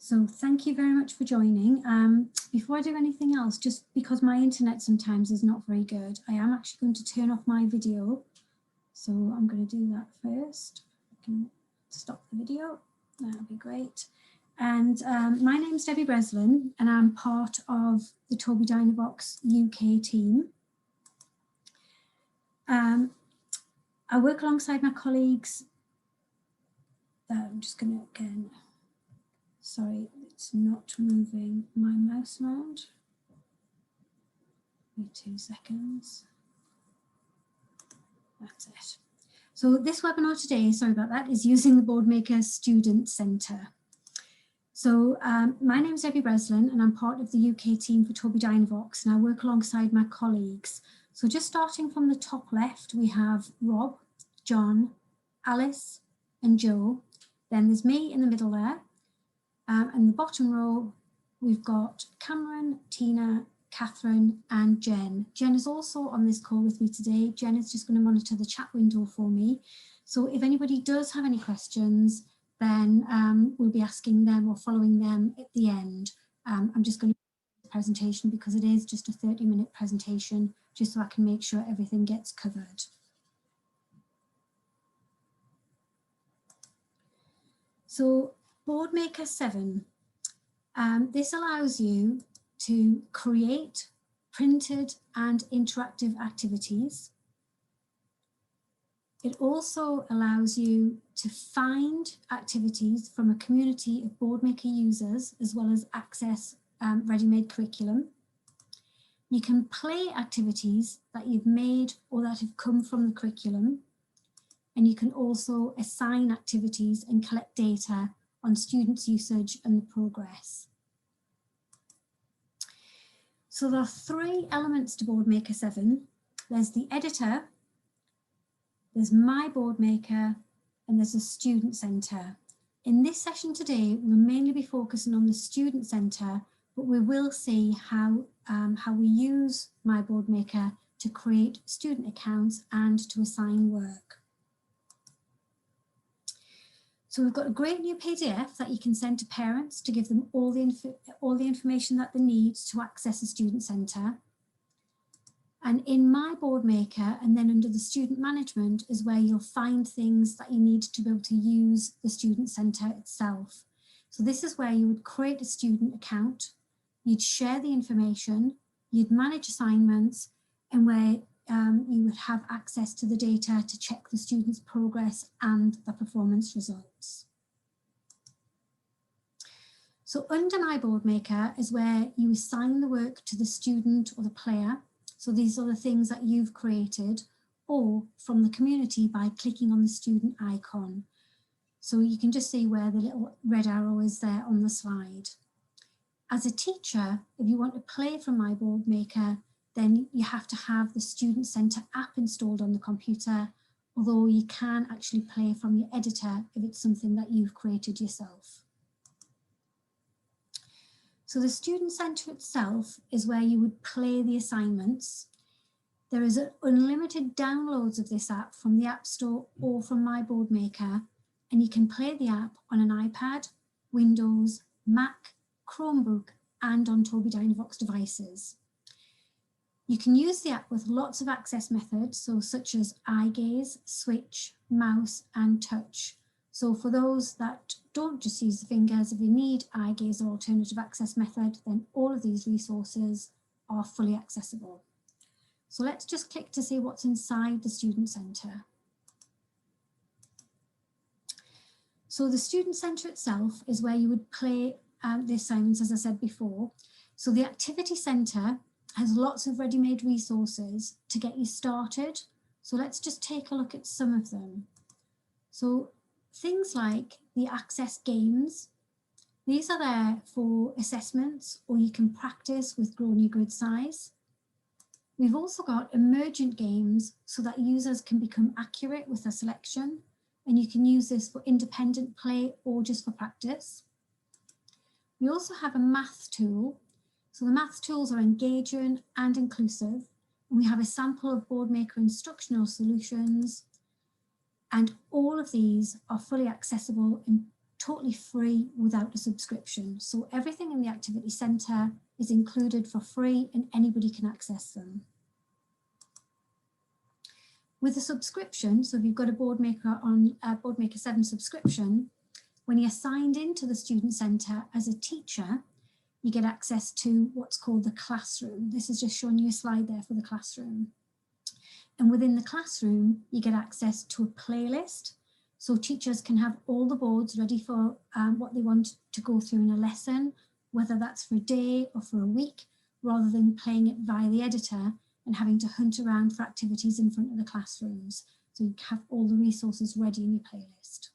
So thank you very much for joining. Before I do anything else, just because my internet sometimes is not very good, I am actually going to turn off my video. So I'm going to do that first. I can stop the video. That'll be great. And my name's Debbie Breslin, and I'm part of the Tobii Dynavox UK team. I work alongside my colleagues. I'm just going to again. Sorry, it's not moving my mouse around. Wait 2 seconds. That's it. So this webinar today, sorry about that, is using the Boardmaker Student Centre. So my name is Debbie Breslin and I'm part of the UK team for Tobii Dynavox, and I work alongside my colleagues. So just starting from the top left, we have Rob, John, Alice and Joe. Then there's me in the middle there. And the bottom row, we've got Cameron, Tina, Catherine and Jen. Jen is also on this call with me today. Jen is just going to monitor the chat window for me. So if anybody does have any questions, then we'll be asking them or following them at the end. I'm just going to do the presentation because it is just a 30-minute presentation, just so I can make sure everything gets covered. So Boardmaker 7, this allows you to create printed and interactive activities. It also allows you to find activities from a community of Boardmaker users, as well as access ready-made curriculum. You can play activities that you've made or that have come from the curriculum. And you can also assign activities and collect data on students' usage and the progress. So there are 3 elements to Boardmaker 7. There's the editor, there's My Boardmaker, and there's a Student Centre. In this session today, we'll mainly be focusing on the Student Centre, but we will see how we use My Boardmaker to create student accounts and to assign work. So we've got a great new PDF that you can send to parents to give them all the information that they need to access a student centre. And in My Boardmaker, and then under the student management, is where you'll find things that you need to be able to use the student centre itself. So this is where you would create a student account, you'd share the information, you'd manage assignments, and where you would have access to the data to check the students' progress and the performance results. So under My Boardmaker is where you assign the work to the student or the player. So these are the things that you've created, or from the community by clicking on the student icon. So you can just see where the little red arrow is there on the slide. As a teacher, if you want to play from My Boardmaker, then you have to have the Student Centre app installed on the computer, although you can actually play from your editor if it's something that you've created yourself. So the Student Centre itself is where you would play the assignments. There is unlimited downloads of this app from the App Store or from My Boardmaker, and you can play the app on an iPad, Windows, Mac, Chromebook, and on Tobii Dynavox devices. You can use the app with lots of access methods, so such as eye gaze, switch, mouse, and touch. So for those that don't just use the fingers, if you need eye gaze or alternative access method, then all of these resources are fully accessible. So let's just click to see what's inside the Student Centre. So the Student Centre itself is where you would play the assignments, as I said before. So the Activity Centre has lots of ready-made resources to get you started. So let's just take a look at some of them. So things like the Access Games, these are there for assessments, or you can practice with growing your grid size. We've also got emergent games so that users can become accurate with their selection, and you can use this for independent play or just for practice. We also have a math tool. So the math tools are engaging and inclusive, and we have a sample of Boardmaker instructional solutions, and all of these are fully accessible and totally free without a subscription. So everything in the Activity Centre is included for free and anybody can access them. With a subscription, so if you've got a Boardmaker on a Boardmaker 7 subscription, when you're signed into the Student Centre as a teacher, you get access to what's called the classroom. This is just showing you a slide there for the classroom. And within the classroom, you get access to a playlist. So teachers can have all the boards ready for what they want to go through in a lesson, whether that's for a day or for a week, rather than playing it via the editor and having to hunt around for activities in front of the classrooms. So you have all the resources ready in your playlist.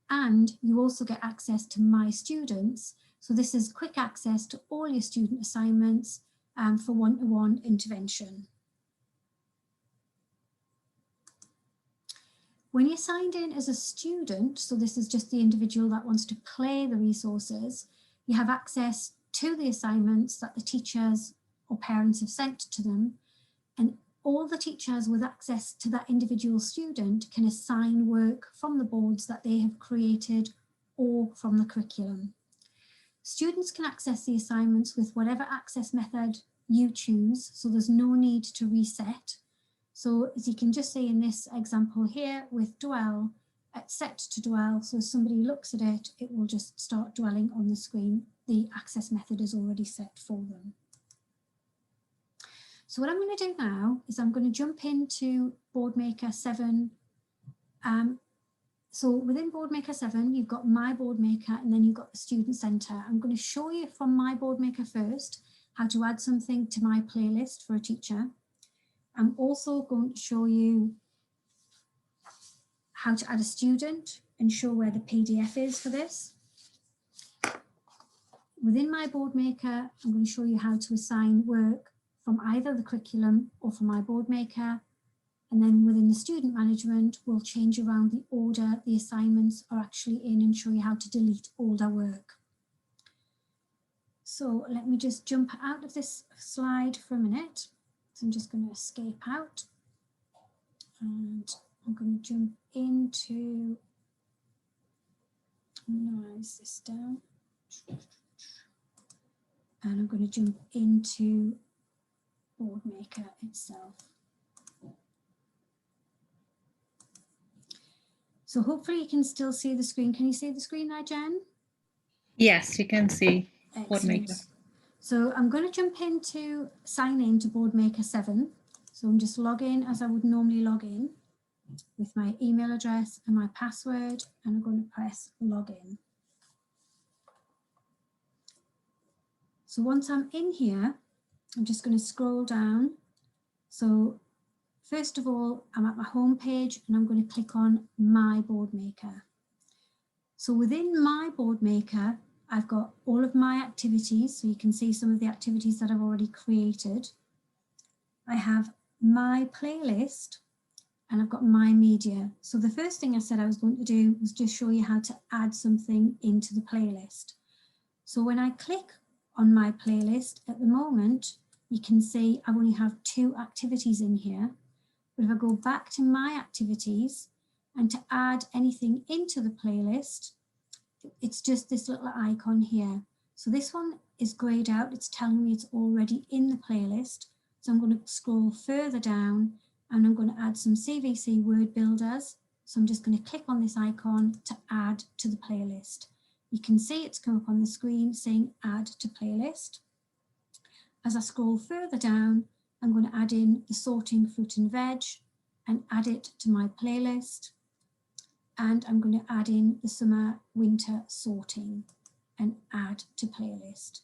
And you also get access to My Students. So this is quick access to all your student assignments for one-to-one intervention. When you're signed in as a student, so this is just the individual that wants to play the resources, you have access to the assignments that the teachers or parents have sent to them, and all the teachers with access to that individual student can assign work from the boards that they have created or from the curriculum. Students can access the assignments with whatever access method you choose, so there's no need to reset. So as you can just see in this example here with dwell, it's set to dwell, so if somebody looks at it, it will just start dwelling on the screen. The access method is already set for them. So what I'm going to do now is I'm going to jump into Boardmaker 7. So within Boardmaker 7, you've got My Boardmaker and then you've got the Student Centre. I'm going to show you from My Boardmaker first how to add something to my playlist for a teacher. I'm also going to show you how to add a student and show where the PDF is for this. Within My Boardmaker, I'm going to show you how to assign work from either the curriculum or from My Boardmaker. And then within the student management, we'll change around the order the assignments are actually in and show you how to delete older work. So let me just jump out of this slide for a minute. So I'm just going to escape out and I'm going to jump into, minimize this down, and I'm going to jump into Boardmaker itself. So hopefully you can still see the screen. Can you see the screen now, Jen? Yes, you can see Boardmaker. So I'm going to jump into sign in to Boardmaker 7. So I'm just logging as I would normally log in with my email address and my password, and I'm going to press login. So once I'm in here, I'm just going to scroll down. So first of all, I'm at my home page and I'm going to click on My Boardmaker. So within My Boardmaker, I've got all of my activities. So you can see some of the activities that I've already created. I have my playlist and I've got my media. So the first thing I said I was going to do was just show you how to add something into the playlist. So when I click on my playlist at the moment, you can see I only have 2 activities in here. But if I go back to my activities and to add anything into the playlist, it's just this little icon here. So this one is grayed out. It's telling me it's already in the playlist. So I'm going to scroll further down and I'm going to add some CVC word builders. So I'm just going to click on this icon to add to the playlist. You can see it's come up on the screen saying add to playlist. As I scroll further down, I'm going to add in the sorting fruit and veg and add it to my playlist. And I'm going to add in the summer winter sorting and add to playlist.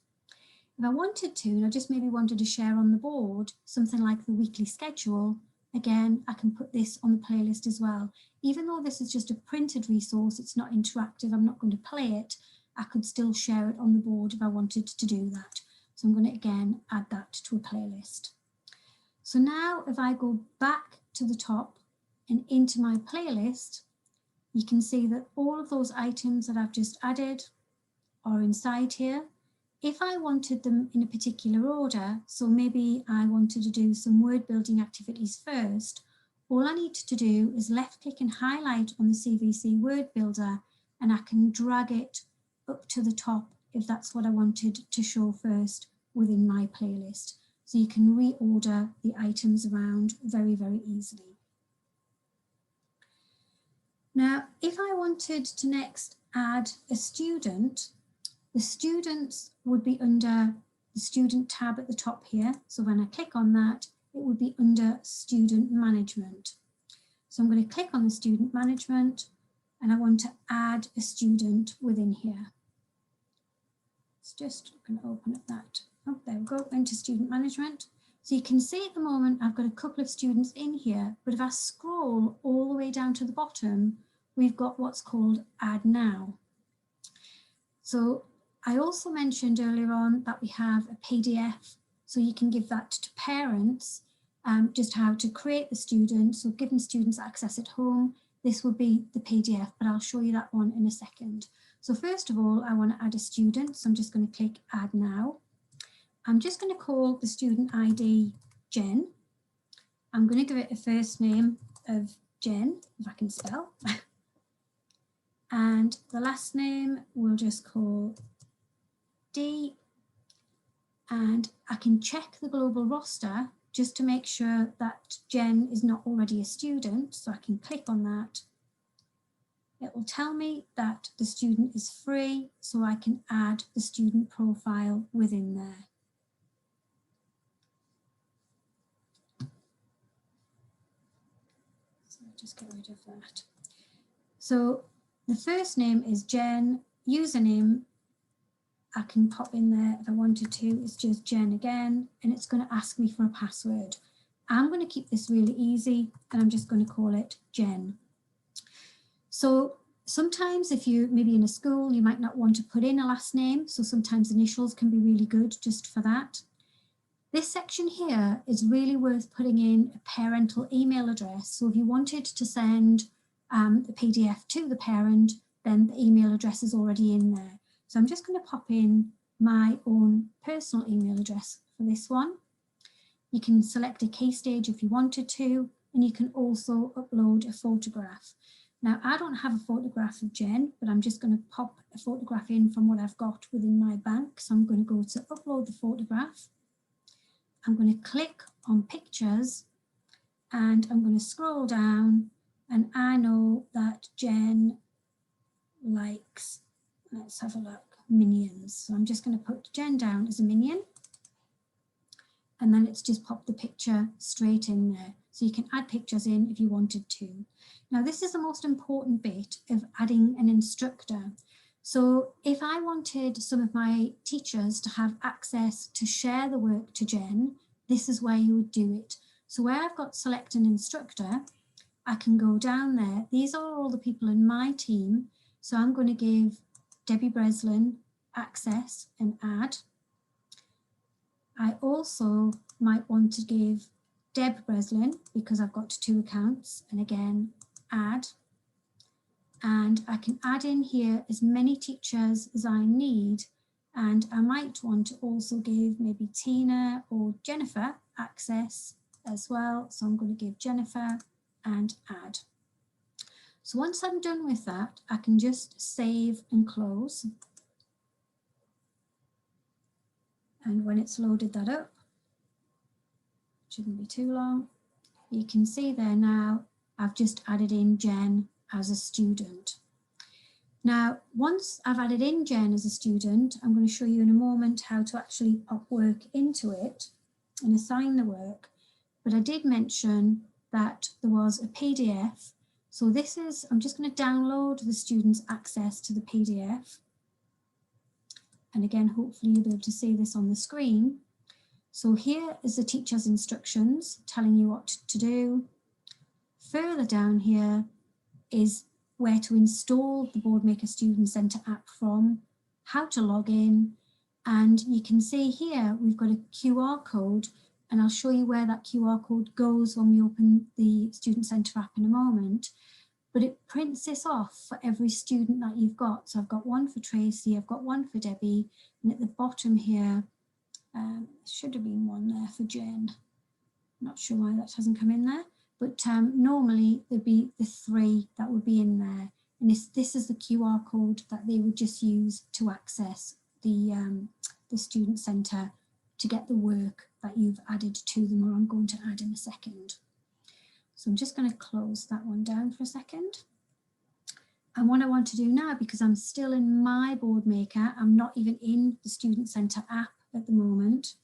If I wanted to, and I just maybe wanted to share on the board something like the weekly schedule, again, I can put this on the playlist as well. Even though this is just a printed resource, it's not interactive, I'm not going to play it, I could still share it on the board if I wanted to do that. So I'm going to again add that to a playlist. So now if I go back to the top and into my playlist, you can see that all of those items that I've just added are inside here. If I wanted them in a particular order, so maybe I wanted to do some word building activities first, all I need to do is left click and highlight on the CVC word builder and I can drag it up to the top if that's what I wanted to show first within my playlist. So you can reorder the items around very, very easily. Now, if I wanted to next add a student, the students would be under the student tab at the top here. So when I click on that, it would be under student management. So I'm going to click on the student management and I want to add a student within here. It's just going to open up that. Oh, there we go, into student management. So you can see at the moment I've got a couple of students in here, but if I scroll all the way down to the bottom, we've got what's called Add Now. So I also mentioned earlier on that we have a PDF, so you can give that to parents, just how to create the student. So giving students access at home, this will be the PDF, but I'll show you that one in a second. So first of all, I want to add a student, so I'm just going to click Add Now. I'm just going to call the student ID Jen. I'm going to give it a first name of Jen, if I can spell. And the last name we'll just call D. And I can check the global roster just to make sure that Jen is not already a student. So I can click on that. It will tell me that the student is free, so I can add the student profile within there. So I'll just get rid of that. So the first name is Jen, username I can pop in there if I wanted to, it's just Jen again, and it's going to ask me for a password. I'm going to keep this really easy and I'm just going to call it Jen. So sometimes if you maybe in a school, you might not want to put in a last name. So sometimes initials can be really good just for that. This section here is really worth putting in a parental email address. So if you wanted to send the PDF to the parent, then the email address is already in there. So I'm just going to pop in my own personal email address for this one. You can select a key stage if you wanted to, and you can also upload a photograph. Now, I don't have a photograph of Jen, but I'm just going to pop a photograph in from what I've got within my bank. So I'm going to go to upload the photograph. I'm going to click on pictures and I'm going to scroll down, and I know that Jen likes, let's have a look, minions. So I'm just going to put Jen down as a minion, and then it's just popped the picture straight in there. So you can add pictures in if you wanted to. Now this is the most important bit of adding an instructor. So if I wanted some of my teachers to have access to share the work to Jen, this is where you would do it. So where I've got select an instructor, I can go down there. These are all the people in my team. So I'm going to give Debbie Breslin access and add. I also might want to give Deb Breslin, because I've got 2 accounts, and again, add. And I can add in here as many teachers as I need. And I might want to also give maybe Tina or Jennifer access as well. So I'm going to give Jennifer and add. So once I'm done with that, I can just save and close. And when it's loaded that up, shouldn't be too long, you can see there now I've just added in Jen as a student. Now, once I've added in Jen as a student, I'm going to show you in a moment how to actually pop work into it and assign the work. But I did mention that there was a PDF. So this is, I'm just going to download the student's access to the PDF. And again, hopefully you'll be able to see this on the screen. So here is the teacher's instructions telling you what to do. Further down here is where to install the Boardmaker Student Centre app from, how to log in, and you can see here we've got a QR code, and I'll show you where that QR code goes when we open the Student Centre app in a moment. But it prints this off for every student that you've got. So I've got one for Tracy, I've got one for Debbie, and at the bottom here, should have been one there for Jen. Not sure why that hasn't come in there, but normally there'd be the 3 that would be in there. And this is the QR code that they would just use to access the Student Centre to get the work that you've added to them, or I'm going to add in a second. So I'm just going to close that one down for a second. And what I want to do now, because I'm still in my Boardmaker, I'm not even in the Student Centre app at the moment.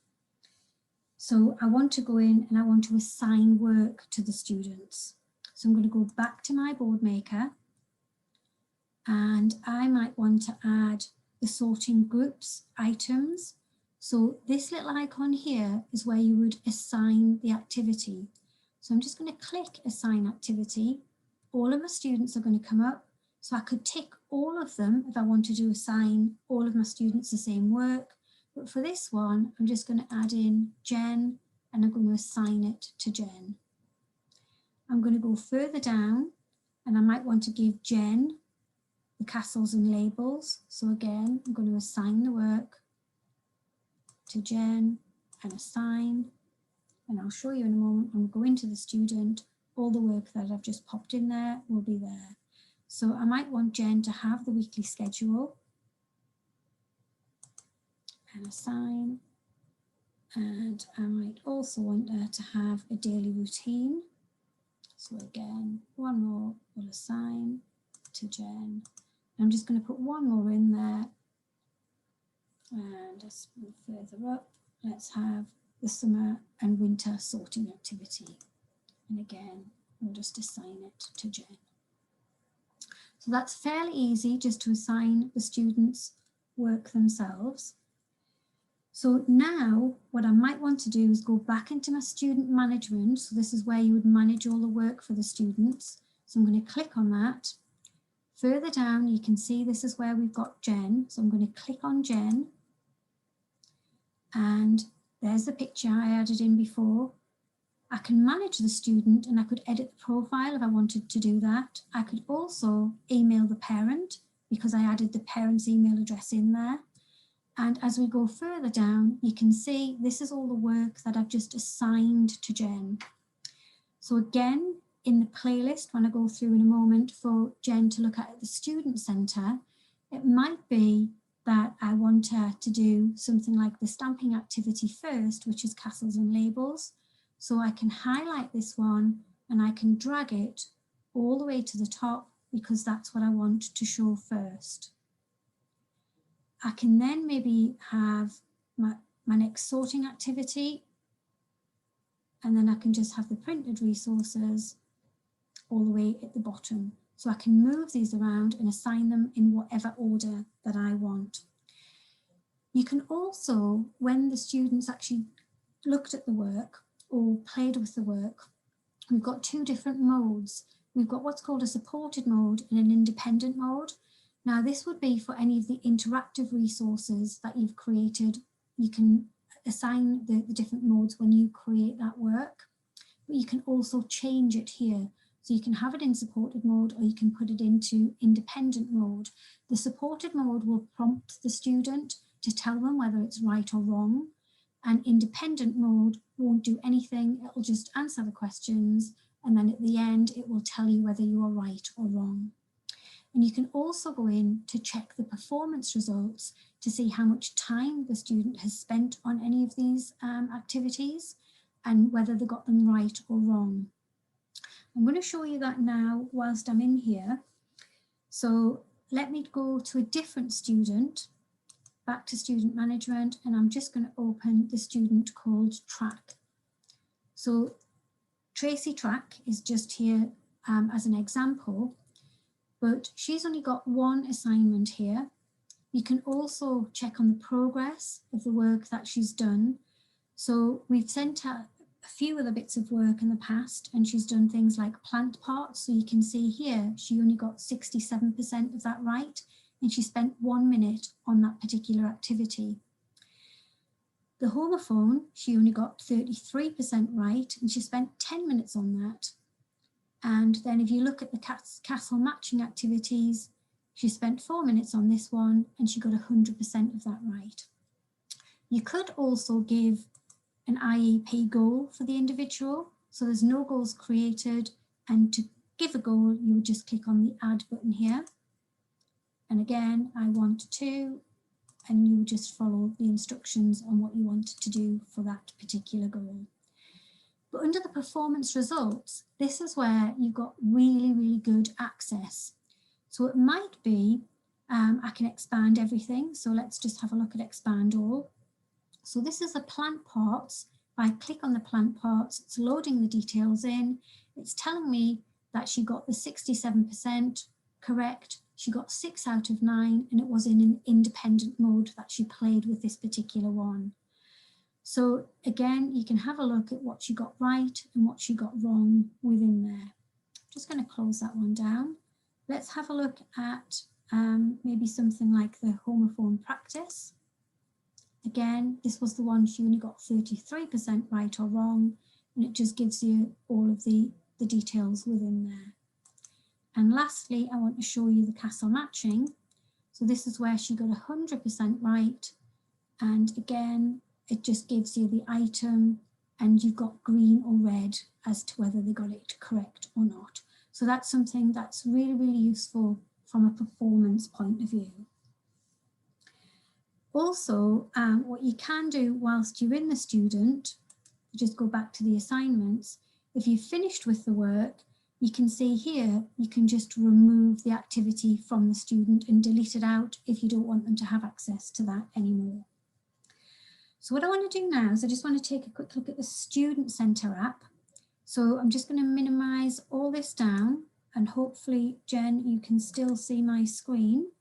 So I want to go in and I want to assign work to the students. So I'm going to go back to my Boardmaker, and I might want to add the sorting groups items. So this little icon here is where you would assign the activity. So I'm just going to click assign activity. All of my students are going to come up. So I could tick all of them if I wanted to assign all of my students the same work. But for this one, I'm just going to add in Jen, and I'm going to assign it to Jen. I'm going to go further down, and I might want to give Jen the castles and labels. So again, I'm going to assign the work to Jen and assign. And I'll show you in a moment. I'm going to go into the student. All the work that I've just popped in there will be there. So I might want Jen to have the weekly schedule and assign. And I might also want her to have a daily routine. So again, one more will assign to Jen. I'm just going to put one more in there. And just move further up. Let's have the summer and winter sorting activity. And again, we'll just assign it to Jen. So that's fairly easy, just to assign the students work themselves. So now what I might want to do is go back into my student management. So this is where you would manage all the work for the students. So I'm going to click on that. Further down, you can see this is where we've got Jen. So I'm going to click on Jen. And there's the picture I added in before. I can manage the student and I could edit the profile if I wanted to do that. I could also email the parent because I added the parent's email address in there. And as we go further down, you can see this is all the work that I've just assigned to Jen. So again, in the playlist, when I go through in a moment for Jen to look at the Student Centre, it might be that I want her to do something like the stamping activity first, which is castles and labels. So I can highlight this one and I can drag it all the way to the top because that's what I want to show first. I can then maybe have my next sorting activity, and then I can just have the printed resources all the way at the bottom. So I can move these around and assign them in whatever order that I want. You can also, when the students actually looked at the work or played with the work, we've got two different modes. We've got what's called a supported mode and an independent mode. Now this would be for any of the interactive resources that you've created. You can assign the different modes when you create that work, but you can also change it here. So you can have it in supported mode or you can put it into independent mode. The supported mode will prompt the student to tell them whether it's right or wrong. And independent mode won't do anything. It will just answer the questions. And then at the end, it will tell you whether you are right or wrong. And you can also go in to check the performance results to see how much time the student has spent on any of these activities and whether they got them right or wrong. I'm going to show you that now whilst I'm in here. So let me go to a different student, back to student management, and I'm just going to open the student called Track. So Tracy Track is just here as an example, but she's only got one assignment here. You can also check on the progress of the work that she's done. So we've sent her a few other bits of work in the past and she's done things like plant pots. So you can see here, she only got 67% of that right and she spent 1 minute on that particular activity. The homophone, she only got 33% right and she spent 10 minutes on that. And then if you look at the castle matching activities, she spent 4 minutes on this one and she got 100% of that right. You could also give an IEP goal for the individual. So there's no goals created, and to give a goal, you would just click on the add button here. And again, I want to, and you would just follow the instructions on what you want to do for that particular goal. But under the performance results, this is where you've got really, really good access. So it might be, I can expand everything. So let's just have a look at expand all. So this is the plant parts. If I click on the plant parts, it's loading the details in. It's telling me that she got the 67% correct. She got 6 out of 9, and it was in an independent mode that she played with this particular one. So again, you can have a look at what she got right and what she got wrong within there. I'm just going to close that one down. Let's have a look at maybe something like the homophone practice. Again, this was the one she only got 33% right or wrong, and it just gives you all of the details within there. And lastly, I want to show you the castle matching. So this is where she got 100% right. And again, it just gives you the item, and you've got green or red as to whether they got it correct or not. So that's something that's really, really useful from a performance point of view. Also, what you can do whilst you're in the student, just go back to the assignments, if you've finished with the work, you can see here, you can just remove the activity from the student and delete it out if you don't want them to have access to that anymore. So what I want to do now is I just want to take a quick look at the Student Centre app. So I'm just going to minimize all this down, and hopefully, Jen, you can still see my screen.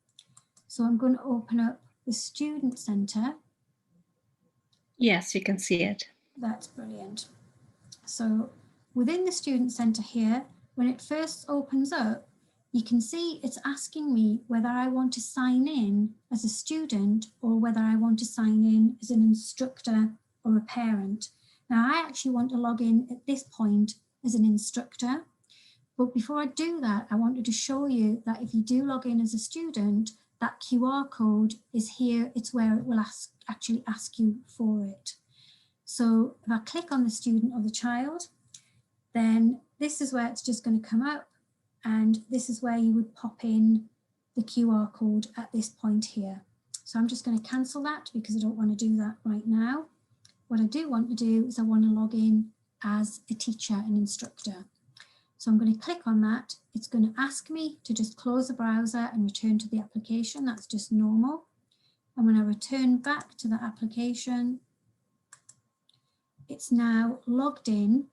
So I'm going to open up the Student Centre. Yes, you can see it. That's brilliant. So within the Student Centre here, when it first opens up, you can see it's asking me whether I want to sign in as a student or whether I want to sign in as an instructor or a parent. Now, I actually want to log in at this point as an instructor. But before I do that, I wanted to show you that if you do log in as a student, that QR code is here. It's where it will actually ask you for it. So if I click on the student or the child, then this is where it's just going to come up, and this is where you would pop in the QR code at this point here. So I'm just going to cancel that because I don't want to do that right now. What I do want to do is I want to log in as a teacher and instructor. So I'm going to click on that. It's going to ask me to just close the browser and return to the application. That's just normal. And when I return back to the application, it's now logged in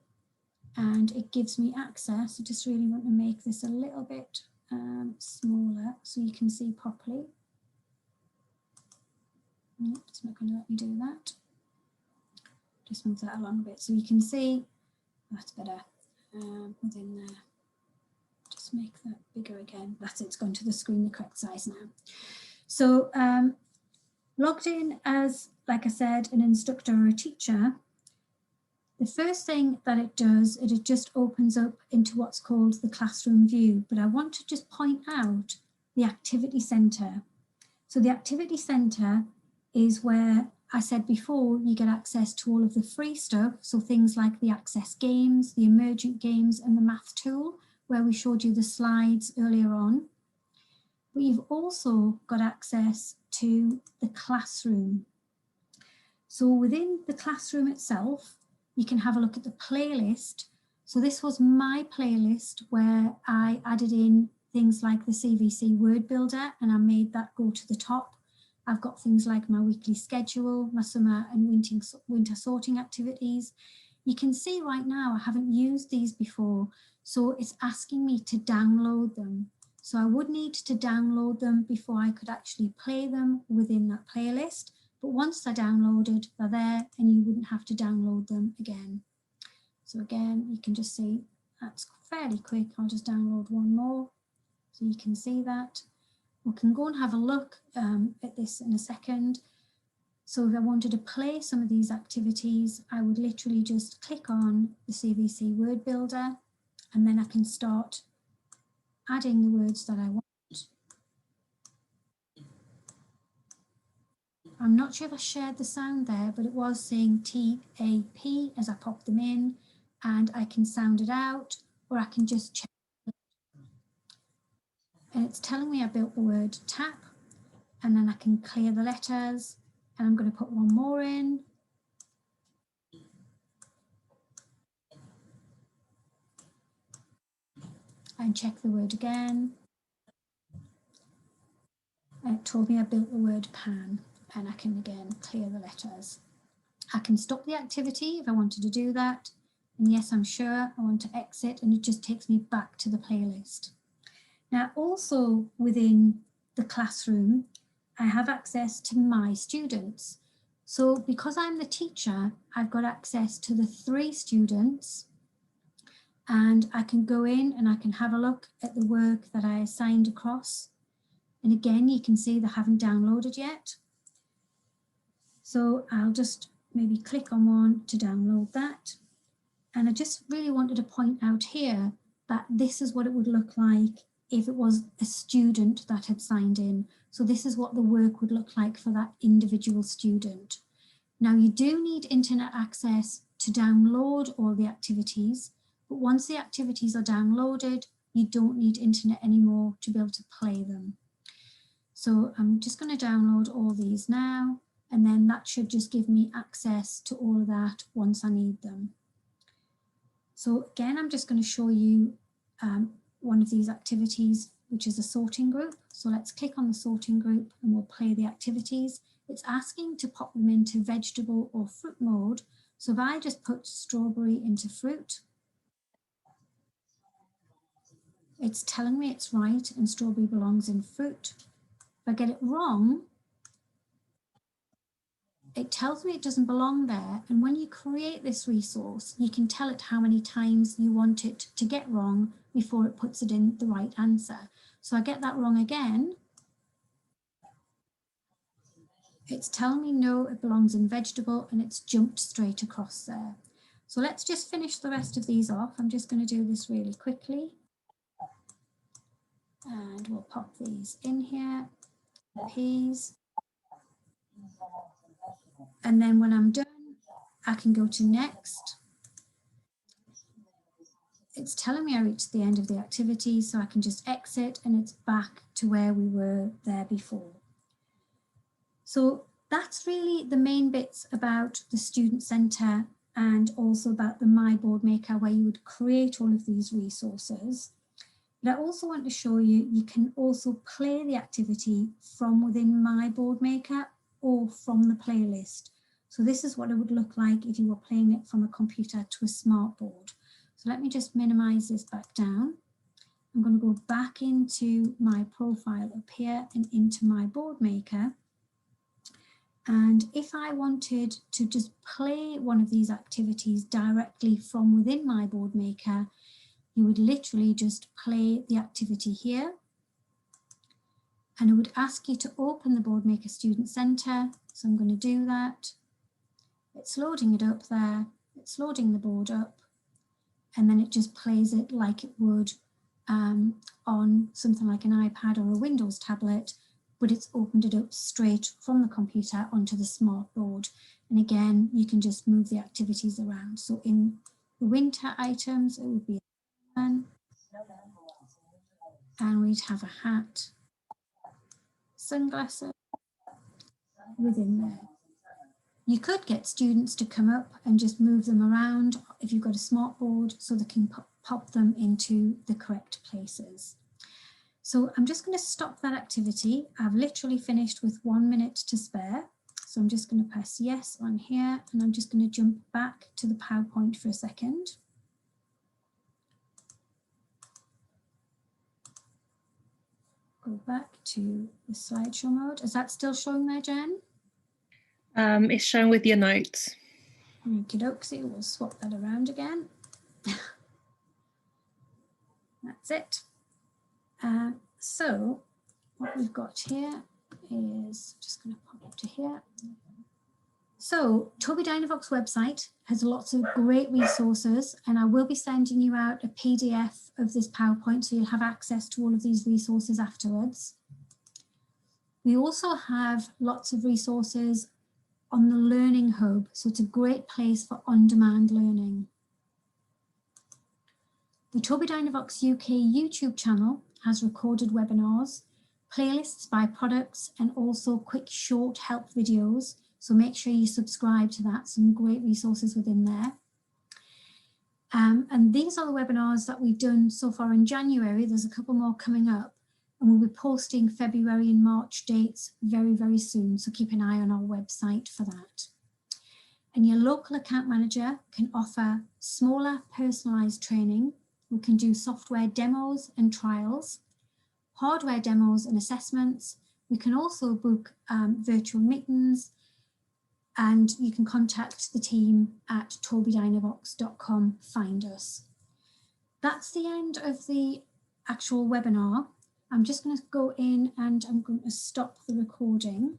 and it gives me access. I just really want to make this a little bit smaller so you can see properly. Nope, it's not going to let me do that. Just move that along a bit so you can see. That's better. Within there, just make that bigger again. That's it, it's gone to the screen the correct size now. So logged in as, like I said, an instructor or a teacher, the first thing that it does is it just opens up into what's called the classroom view. But I want to just point out the activity centre. So the activity centre is where I said before, you get access to all of the free stuff. So things like the access games, the emergent games, and the math tool, where we showed you the slides earlier on. But you've also got access to the classroom. So within the classroom itself, you can have a look at the playlist. So this was my playlist where I added in things like the CVC word builder, and I made that go to the top. I've got things like my weekly schedule, my summer and winter sorting activities. You can see right now I haven't used these before, so it's asking me to download them. So I would need to download them before I could actually play them within that playlist. But once they're downloaded, they're there and you wouldn't have to download them again. So again, you can just see that's fairly quick. I'll just download one more so you can see that. We can go and have a look at this in a second. So if I wanted to play some of these activities, I would literally just click on the CVC word builder, and then I can start adding the words that I want. I'm not sure if I shared the sound there, but it was saying TAP as I pop them in, and I can sound it out, or I can just check and it's telling me I built the word tap, and then I can clear the letters, and I'm going to put one more in. And check the word again. And it told me I built the word pan, and I can again clear the letters. I can stop the activity if I wanted to do that. And yes, I'm sure I want to exit, and it just takes me back to the playlist. Now, also within the classroom, I have access to my students. So because I'm the teacher, I've got access to the 3 students, and I can go in and I can have a look at the work that I assigned across. And again, you can see they haven't downloaded yet. So I'll just maybe click on one to download that. And I just really wanted to point out here that this is what it would look like if it was a student that had signed in. So this is what the work would look like for that individual student. Now you do need internet access to download all the activities, but once the activities are downloaded, you don't need internet anymore to be able to play them. So I'm just going to download all these now, and then that should just give me access to all of that once I need them. So again, I'm just going to show you one of these activities, which is a sorting group. So let's click on the sorting group and we'll play the activities. It's asking to pop them into vegetable or fruit mode. So if I just put strawberry into fruit, it's telling me it's right and strawberry belongs in fruit. If I get it wrong, it tells me it doesn't belong there. And when you create this resource, you can tell it how many times you want it to get wrong before it puts it in the right answer. So I get that wrong again. It's telling me no, it belongs in vegetable, and it's jumped straight across there. So let's just finish the rest of these off. I'm just going to do this really quickly. And we'll pop these in here, the peas. And then when I'm done, I can go to next. It's telling me I reached the end of the activity, so I can just exit and it's back to where we were there before. So that's really the main bits about the Student Centre and also about the My Boardmaker, where you would create all of these resources. But I also want to show you, you can also play the activity from within My Boardmaker or from the playlist. So this is what it would look like if you were playing it from a computer to a smart board. So let me just minimize this back down. I'm going to go back into my profile up here and into My Boardmaker. And if I wanted to just play one of these activities directly from within My Boardmaker, you would literally just play the activity here. And it would ask you to open the Boardmaker Student Centre. So I'm going to do that. It's loading it up there. It's loading the board up. And then it just plays it like it would on something like an iPad or a Windows tablet, but it's opened it up straight from the computer onto the smart board. And again, you can just move the activities around. So in the winter items, it would be a pen, and we'd have a hat, sunglasses within there. You could get students to come up and just move them around if you've got a smart board so they can pop them into the correct places. So I'm just going to stop that activity. I've literally finished with 1 minute to spare. So I'm just going to press yes on here, and I'm just going to jump back to the PowerPoint for a second. Go back to the slideshow mode. Is that still showing there, Jen? It's shown with your notes. Okey-dokey, we'll swap that around again. That's it. So what we've got here is, just going to pop up to here. So Tobii Dynavox website has lots of great resources, and I will be sending you out a PDF of this PowerPoint so you'll have access to all of these resources afterwards. We also have lots of resources on the Learning Hub, so it's a great place for on-demand learning. The Tobii Dynavox UK YouTube channel has recorded webinars, playlists by products, and also quick short help videos. So make sure you subscribe to that, some great resources within there. And these are the webinars that we've done so far in January. There's a couple more coming up, and we'll be posting February and March dates very, very soon. So keep an eye on our website for that. And your local account manager can offer smaller personalized training. We can do software demos and trials, hardware demos and assessments. We can also book virtual meetings, and you can contact the team at tobydynavox.com, find us. That's the end of the actual webinar. I'm just going to go in and I'm going to stop the recording.